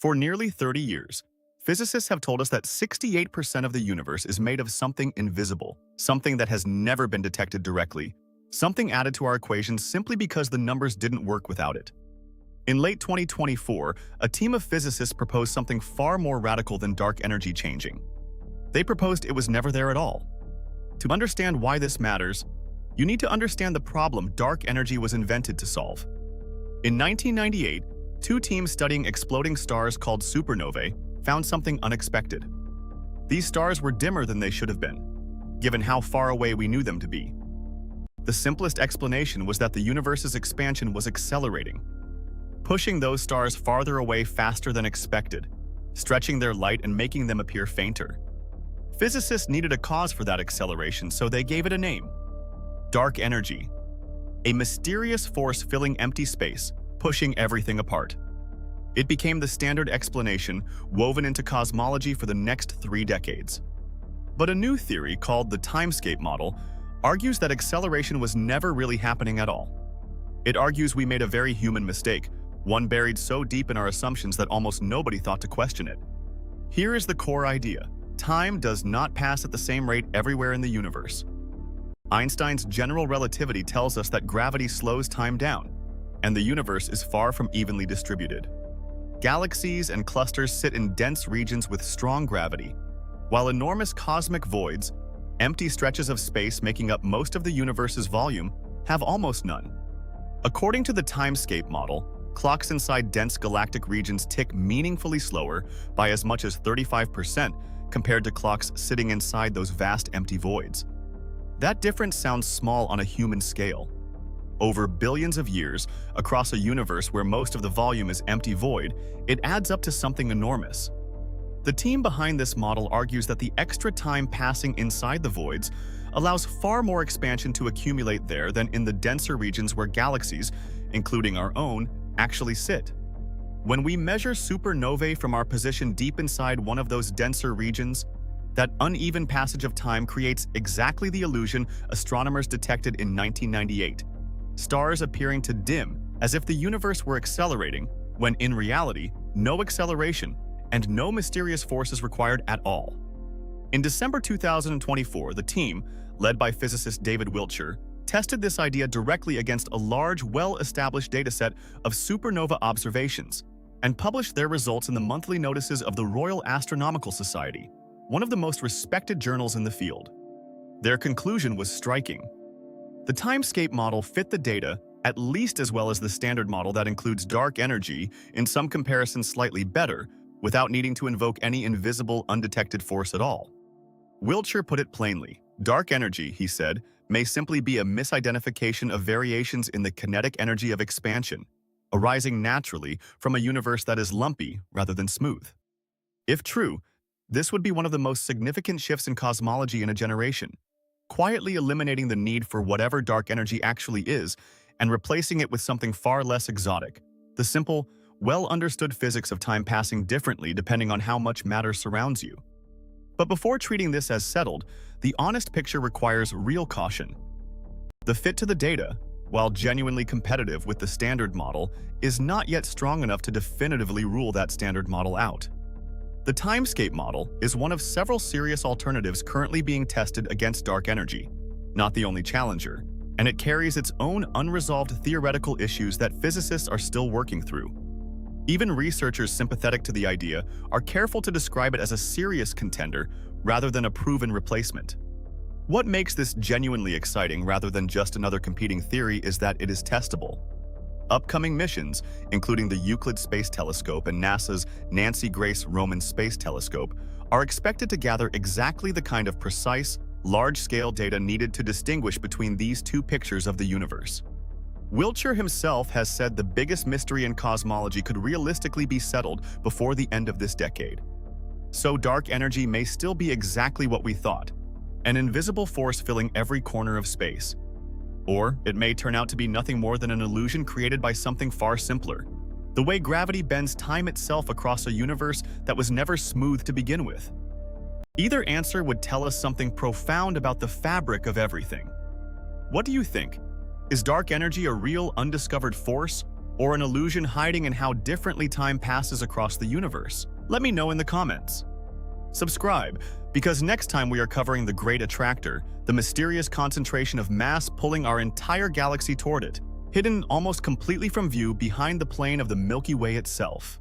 For nearly 30 years, physicists have told us that 68% of the universe is made of something invisible, something that has never been detected directly, something added to our equations simply because the numbers didn't work without it. In late 2024, a team of physicists proposed something far more radical than dark energy changing. They proposed it was never there at all. To understand why this matters, you need to understand the problem dark energy was invented to solve. In 1998, two teams studying exploding stars called supernovae found something unexpected. These stars were dimmer than they should have been, given how far away we knew them to be. The simplest explanation was that the universe's expansion was accelerating, pushing those stars farther away faster than expected, stretching their light and making them appear fainter. Physicists needed a cause for that acceleration, so they gave it a name: dark energy, a mysterious force filling empty space, pushing everything apart. It became the standard explanation woven into cosmology for the next 3 decades. But a new theory called the Timescape model argues that acceleration was never really happening at all. It argues we made a very human mistake, one buried so deep in our assumptions that almost nobody thought to question it. Here is the core idea: time does not pass at the same rate everywhere in the universe. Einstein's general relativity tells us that gravity slows time down, and the universe is far from evenly distributed. Galaxies and clusters sit in dense regions with strong gravity, while enormous cosmic voids, empty stretches of space making up most of the universe's volume, have almost none. According to the Timescape model, clocks inside dense galactic regions tick meaningfully slower by as much as 35% compared to clocks sitting inside those vast empty voids. That difference sounds small on a human scale. Over billions of years, across a universe where most of the volume is empty void, it adds up to something enormous. The team behind this model argues that the extra time passing inside the voids allows far more expansion to accumulate there than in the denser regions where galaxies, including our own, actually sit. When we measure supernovae from our position deep inside one of those denser regions, that uneven passage of time creates exactly the illusion astronomers detected in 1998. Stars appearing to dim as if the universe were accelerating, when in reality, no acceleration and no mysterious force is required at all. In December 2024, the team, led by physicist David Wiltshire, tested this idea directly against a large, well-established dataset of supernova observations and published their results in the monthly notices of the Royal Astronomical Society, one of the most respected journals in the field. Their conclusion was striking. The Timescape model fit the data at least as well as the standard model that includes dark energy, in some comparisons slightly better, without needing to invoke any invisible, undetected force at all. Wiltshire put it plainly: dark energy, he said, may simply be a misidentification of variations in the kinetic energy of expansion, arising naturally from a universe that is lumpy rather than smooth. If true, this would be one of the most significant shifts in cosmology in a generation, quietly eliminating the need for whatever dark energy actually is and replacing it with something far less exotic: the simple, well-understood physics of time passing differently depending on how much matter surrounds you. But before treating this as settled, the honest picture requires real caution. The fit to the data, while genuinely competitive with the standard model, is not yet strong enough to definitively rule that standard model out. The Timescape model is one of several serious alternatives currently being tested against dark energy, not the only challenger, and it carries its own unresolved theoretical issues that physicists are still working through. Even researchers sympathetic to the idea are careful to describe it as a serious contender rather than a proven replacement. What makes this genuinely exciting rather than just another competing theory is that it is testable. Upcoming missions, including the Euclid Space Telescope and NASA's Nancy Grace Roman Space Telescope, are expected to gather exactly the kind of precise, large-scale data needed to distinguish between these two pictures of the universe. Wiltshire himself has said the biggest mystery in cosmology could realistically be settled before the end of this decade. So dark energy may still be exactly what we thought: an invisible force filling every corner of space. Or it may turn out to be nothing more than an illusion created by something far simpler: the way gravity bends time itself across a universe that was never smooth to begin with. Either answer would tell us something profound about the fabric of everything. What do you think? Is dark energy a real, undiscovered force, or an illusion hiding in how differently time passes across the universe? Let me know in the comments. Subscribe, because next time we are covering the Great Attractor, the mysterious concentration of mass pulling our entire galaxy toward it, hidden almost completely from view behind the plane of the Milky Way itself.